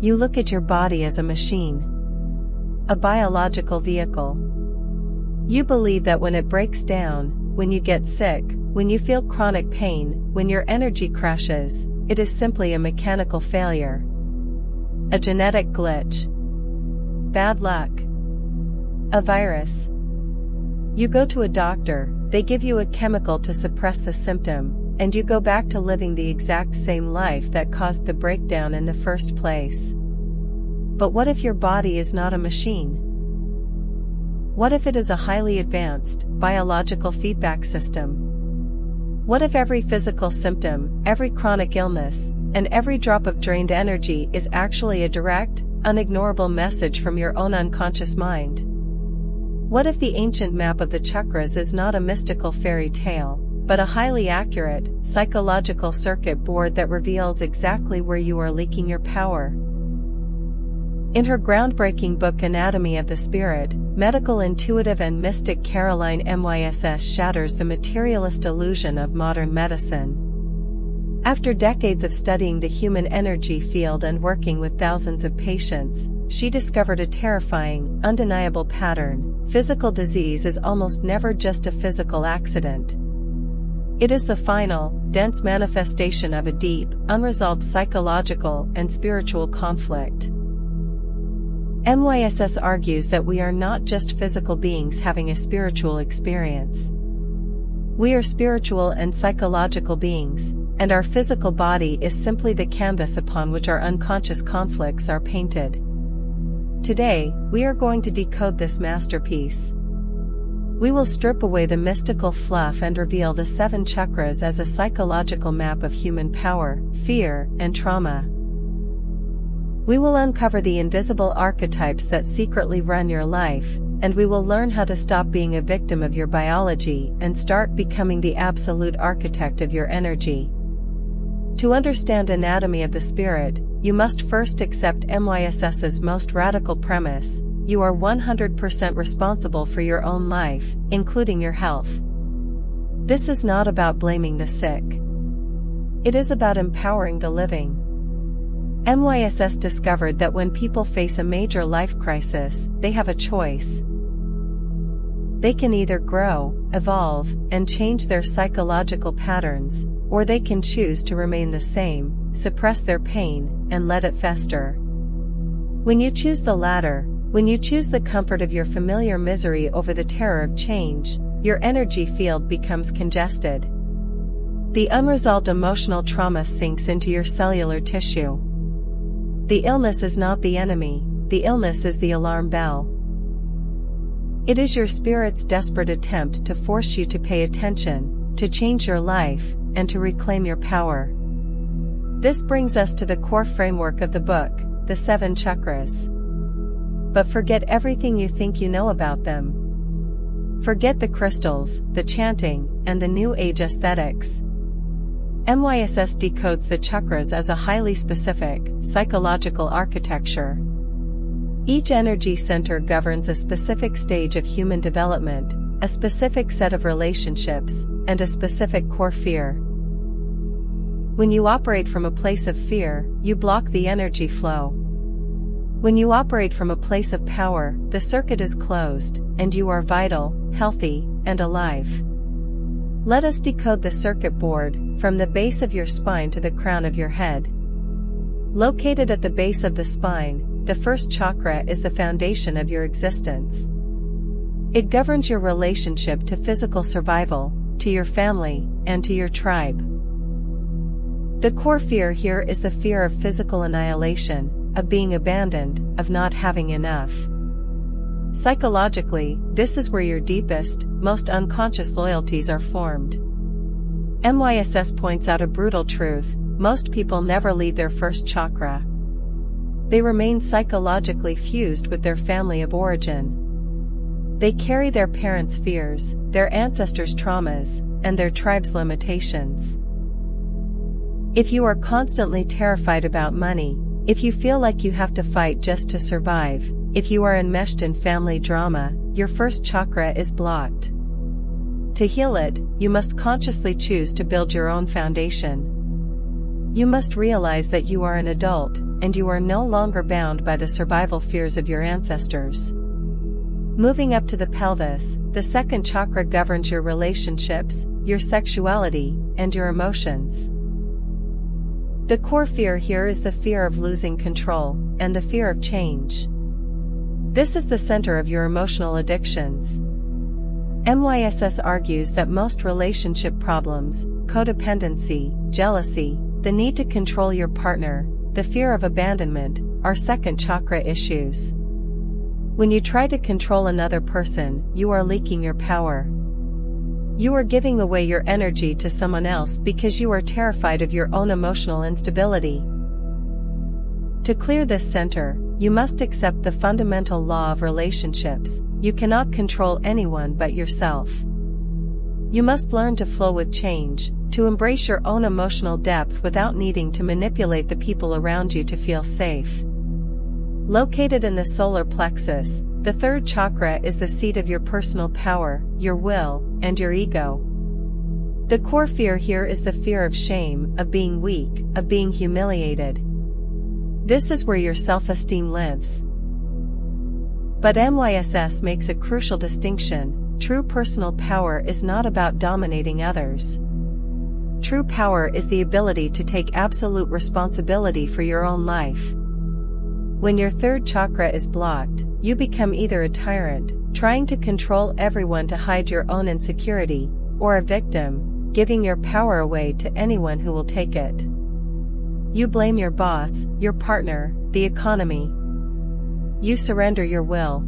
You look at your body as a machine, a biological vehicle. You believe that when it breaks down, when you get sick, when you feel chronic pain, when your energy crashes, it is simply a mechanical failure, a genetic glitch, bad luck, a virus. You go to a doctor, they give you a chemical to suppress the symptom, and you go back to living the exact same life that caused the breakdown in the first place. But what if your body is not a machine? What if it is a highly advanced, biological feedback system? What if every physical symptom, every chronic illness, and every drop of drained energy is actually a direct, unignorable message from your own unconscious mind? What if the ancient map of the chakras is not a mystical fairy tale, but a highly accurate, psychological circuit board that reveals exactly where you are leaking your power? In her groundbreaking book Anatomy of the Spirit, medical intuitive and mystic Caroline Myss shatters the materialist illusion of modern medicine. After decades of studying the human energy field and working with thousands of patients, she discovered a terrifying, undeniable pattern. Physical disease is almost never just a physical accident. It is the final, dense manifestation of a deep, unresolved psychological and spiritual conflict. Myss argues that we are not just physical beings having a spiritual experience. We are spiritual and psychological beings, and our physical body is simply the canvas upon which our unconscious conflicts are painted. Today, we are going to decode this masterpiece. We will strip away the mystical fluff and reveal the 7 chakras as a psychological map of human power, fear, and trauma. We will uncover the invisible archetypes that secretly run your life, and we will learn how to stop being a victim of your biology and start becoming the absolute architect of your energy. To understand Anatomy of the Spirit, you must first accept Myss's most radical premise: you are 100% responsible for your own life, including your health. This is not about blaming the sick. It is about empowering the living. Myss discovered that when people face a major life crisis, they have a choice. They can either grow, evolve, and change their psychological patterns, or they can choose to remain the same, suppress their pain, and let it fester. When you choose the latter, when you choose the comfort of your familiar misery over the terror of change, your energy field becomes congested. The unresolved emotional trauma sinks into your cellular tissue. The illness is not the enemy, the illness is the alarm bell. It is your spirit's desperate attempt to force you to pay attention, to change your life, and to reclaim your power. This brings us to the core framework of the book, the 7 chakras. But forget everything you think you know about them. Forget the crystals, the chanting, and the New Age aesthetics. Myss decodes the chakras as a highly specific, psychological architecture. Each energy center governs a specific stage of human development, a specific set of relationships, and a specific core fear. When you operate from a place of fear, you block the energy flow. When you operate from a place of power, the circuit is closed, and you are vital, healthy, and alive. Let us decode the circuit board, from the base of your spine to the crown of your head. Located at the base of the spine, the first chakra is the foundation of your existence. It governs your relationship to physical survival, to your family, and to your tribe. The core fear here is the fear of physical annihilation, of being abandoned, of not having enough. Psychologically, this is where your deepest, most unconscious loyalties are formed. Myss points out a brutal truth: most people never leave their first chakra. They remain psychologically fused with their family of origin. They carry their parents' fears, their ancestors' traumas, and their tribe's limitations. If you are constantly terrified about money, if you feel like you have to fight just to survive, if you are enmeshed in family drama, your first chakra is blocked. To heal it, you must consciously choose to build your own foundation. You must realize that you are an adult, and you are no longer bound by the survival fears of your ancestors. Moving up to the pelvis, the second chakra governs your relationships, your sexuality, and your emotions. The core fear here is the fear of losing control, and the fear of change. This is the center of your emotional addictions. MYSS argues that most relationship problems, codependency, jealousy, the need to control your partner, the fear of abandonment, are second chakra issues. When you try to control another person, you are leaking your power. You are giving away your energy to someone else because you are terrified of your own emotional instability. To clear this center, you must accept the fundamental law of relationships: you cannot control anyone but yourself. You must learn to flow with change, to embrace your own emotional depth without needing to manipulate the people around you to feel safe. Located in the solar plexus, the third chakra is the seat of your personal power, your will, and your ego. The core fear here is the fear of shame, of being weak, of being humiliated. This is where your self-esteem lives. But MYSS makes a crucial distinction: true personal power is not about dominating others. True power is the ability to take absolute responsibility for your own life. When your third chakra is blocked, you become either a tyrant, trying to control everyone to hide your own insecurity, or a victim, giving your power away to anyone who will take it. You blame your boss, your partner, the economy. You surrender your will.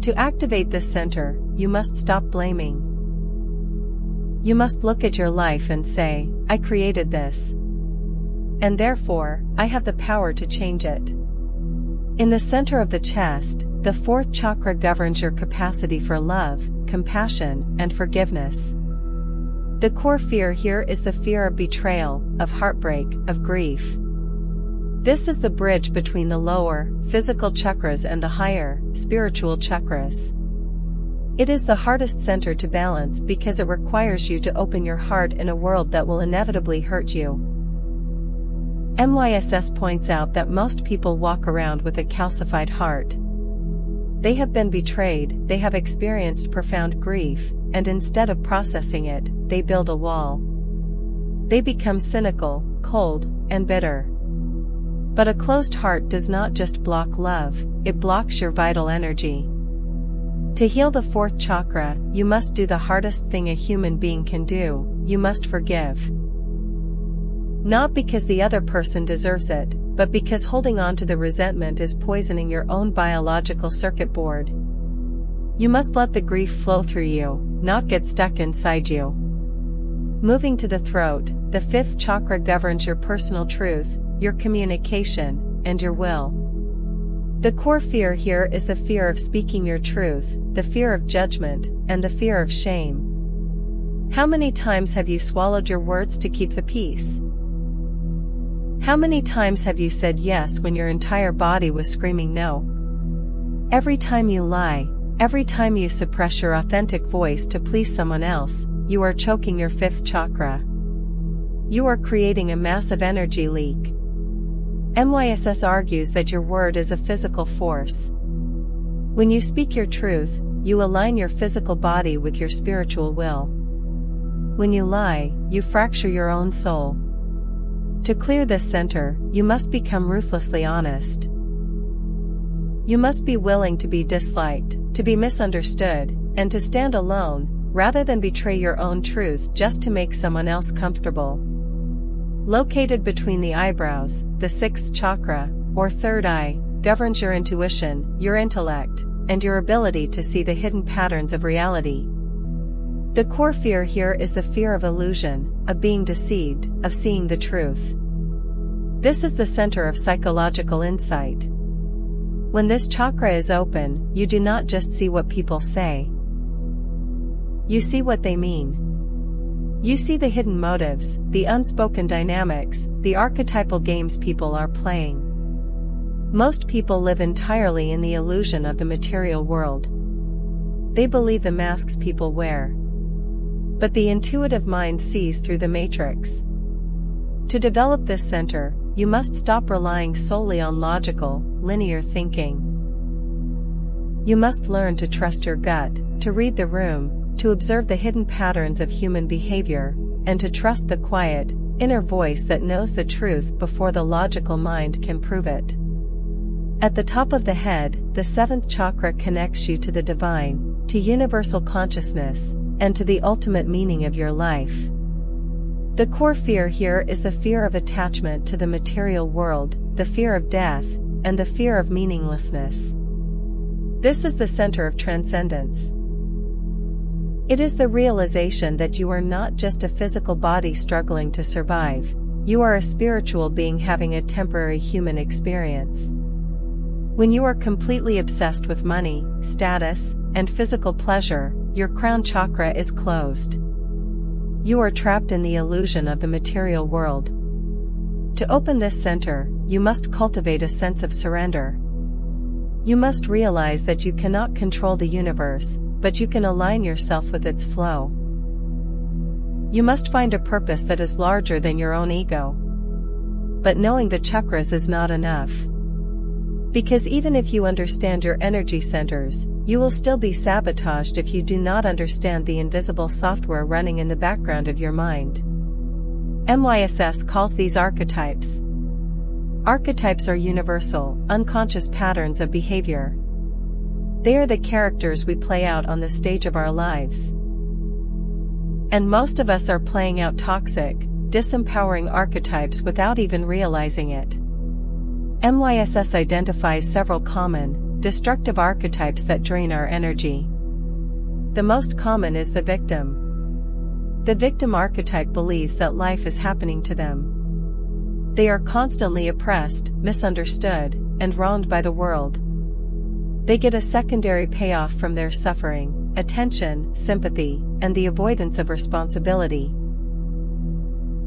To activate this center, you must stop blaming. You must look at your life and say, I created this. And therefore, I have the power to change it. In the center of the chest, the fourth chakra governs your capacity for love, compassion, and forgiveness. The core fear here is the fear of betrayal, of heartbreak, of grief. This is the bridge between the lower, physical chakras and the higher, spiritual chakras. It is the hardest center to balance because it requires you to open your heart in a world that will inevitably hurt you. MYSS points out that most people walk around with a calcified heart. They have been betrayed, they have experienced profound grief, and instead of processing it, they build a wall. They become cynical, cold, and bitter. But a closed heart does not just block love, it blocks your vital energy. To heal the fourth chakra, you must do the hardest thing a human being can do: you must forgive. Not because the other person deserves it, but because holding on to the resentment is poisoning your own biological circuit board. You must let the grief flow through you, not get stuck inside you. Moving to the throat, the fifth chakra governs your personal truth, your communication, and your will. The core fear here is the fear of speaking your truth, the fear of judgment, and the fear of shame. How many times have you swallowed your words to keep the peace? How many times have you said yes when your entire body was screaming no? Every time you lie, every time you suppress your authentic voice to please someone else, you are choking your fifth chakra. You are creating a massive energy leak. MYSS argues that your word is a physical force. When you speak your truth, you align your physical body with your spiritual will. When you lie, you fracture your own soul. To clear this center, you must become ruthlessly honest. You must be willing to be disliked, to be misunderstood, and to stand alone, rather than betray your own truth just to make someone else comfortable. Located between the eyebrows, the sixth chakra, or third eye, governs your intuition, your intellect, and your ability to see the hidden patterns of reality. The core fear here is the fear of illusion, of being deceived, of seeing the truth. This is the center of psychological insight. When this chakra is open, you do not just see what people say. You see what they mean. You see the hidden motives, the unspoken dynamics, the archetypal games people are playing. Most people live entirely in the illusion of the material world. They believe the masks people wear. But the intuitive mind sees through the matrix. To develop this center, you must stop relying solely on logical, linear thinking. You must learn to trust your gut, to read the room, to observe the hidden patterns of human behavior, and to trust the quiet, inner voice that knows the truth before the logical mind can prove it. At the top of the head, the seventh chakra connects you to the divine, to universal consciousness, and to the ultimate meaning of your life. The core fear here is the fear of attachment to the material world, the fear of death, and the fear of meaninglessness. This is the center of transcendence. It is the realization that you are not just a physical body struggling to survive, you are a spiritual being having a temporary human experience. When you are completely obsessed with money, status, and physical pleasure, your crown chakra is closed. You are trapped in the illusion of the material world. To open this center, you must cultivate a sense of surrender. You must realize that you cannot control the universe, but you can align yourself with its flow. You must find a purpose that is larger than your own ego. But knowing the chakras is not enough. Because even if you understand your energy centers, you will still be sabotaged if you do not understand the invisible software running in the background of your mind. MYSS calls these archetypes. Archetypes are universal, unconscious patterns of behavior. They are the characters we play out on the stage of our lives. And most of us are playing out toxic, disempowering archetypes without even realizing it. MYSS identifies several common, destructive archetypes that drain our energy. The most common is the victim. The victim archetype believes that life is happening to them. They are constantly oppressed, misunderstood, and wronged by the world. They get a secondary payoff from their suffering, attention, sympathy, and the avoidance of responsibility.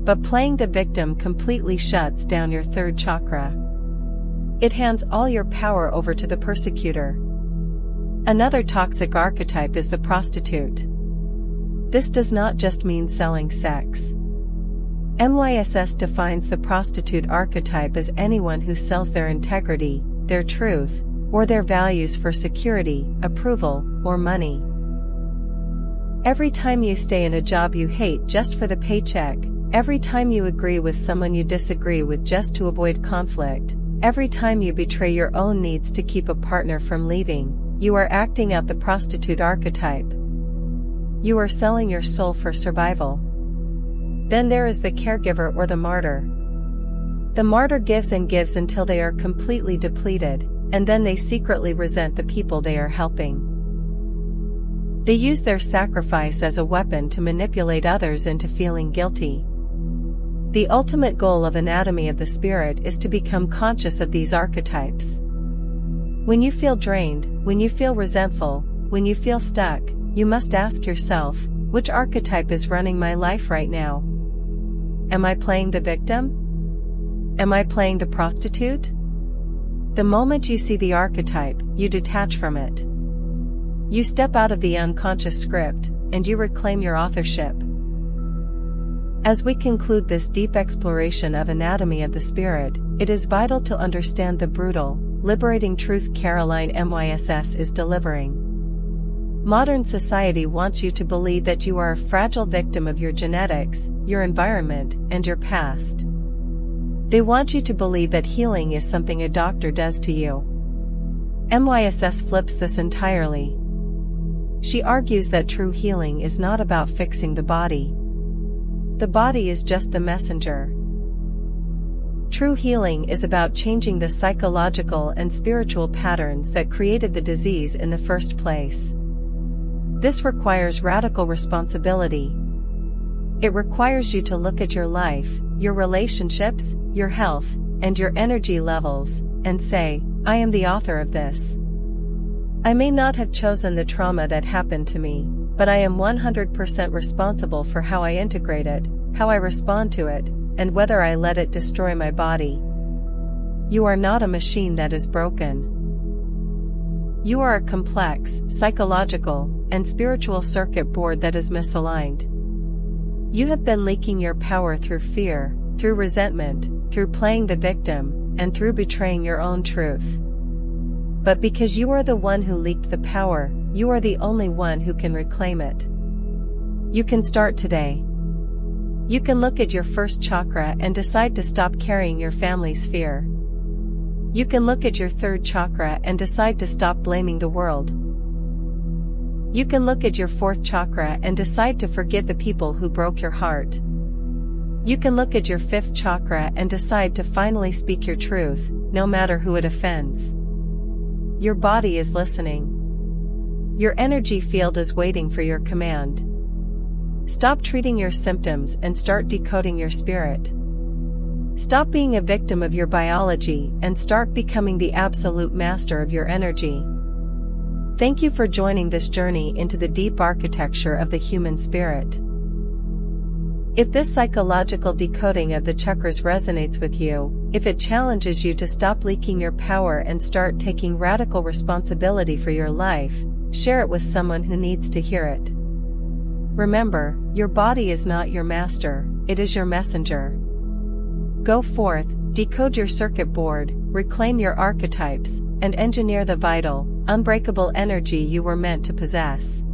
But playing the victim completely shuts down your third chakra. It hands all your power over to the persecutor. Another toxic archetype is the prostitute. This does not just mean selling sex. MYSS defines the prostitute archetype as anyone who sells their integrity, their truth, or their values for security, approval, or money. Every time you stay in a job you hate just for the paycheck, every time you agree with someone you disagree with just to avoid conflict, every time you betray your own needs to keep a partner from leaving, you are acting out the prostitute archetype. You are selling your soul for survival. Then there is the caregiver or the martyr. The martyr gives and gives until they are completely depleted, and then they secretly resent the people they are helping. They use their sacrifice as a weapon to manipulate others into feeling guilty. The ultimate goal of Anatomy of the Spirit is to become conscious of these archetypes. When you feel drained, when you feel resentful, when you feel stuck, you must ask yourself, which archetype is running my life right now? Am I playing the victim? Am I playing the prostitute? The moment you see the archetype, you detach from it. You step out of the unconscious script, and you reclaim your authorship. As we conclude this deep exploration of Anatomy of the Spirit, it is vital to understand the brutal, liberating truth Caroline Myss is delivering. Modern society wants you to believe that you are a fragile victim of your genetics, your environment, and your past. They want you to believe that healing is something a doctor does to you. Myss flips this entirely. She argues that true healing is not about fixing the body. The body is just the messenger. True healing is about changing the psychological and spiritual patterns that created the disease in the first place. This requires radical responsibility. It requires you to look at your life, your relationships, your health, and your energy levels, and say, I am the author of this. I may not have chosen the trauma that happened to me, but I am 100% responsible for how I integrate it, how I respond to it, and whether I let it destroy my body. You are not a machine that is broken. You are a complex, psychological, and spiritual circuit board that is misaligned. You have been leaking your power through fear, through resentment, through playing the victim, and through betraying your own truth. But because you are the one who leaked the power, you are the only one who can reclaim it. You can start today. You can look at your first chakra and decide to stop carrying your family's fear. You can look at your third chakra and decide to stop blaming the world. You can look at your fourth chakra and decide to forgive the people who broke your heart. You can look at your fifth chakra and decide to finally speak your truth, no matter who it offends. Your body is listening. Your energy field is waiting for your command. Stop treating your symptoms and start decoding your spirit. Stop being a victim of your biology and start becoming the absolute master of your energy. Thank you for joining this journey into the deep architecture of the human spirit. If this psychological decoding of the chakras resonates with you, if it challenges you to stop leaking your power and start taking radical responsibility for your life, share it with someone who needs to hear it. Remember, your body is not your master, it is your messenger. Go forth, decode your circuit board, reclaim your archetypes, and engineer the vital, unbreakable energy you were meant to possess.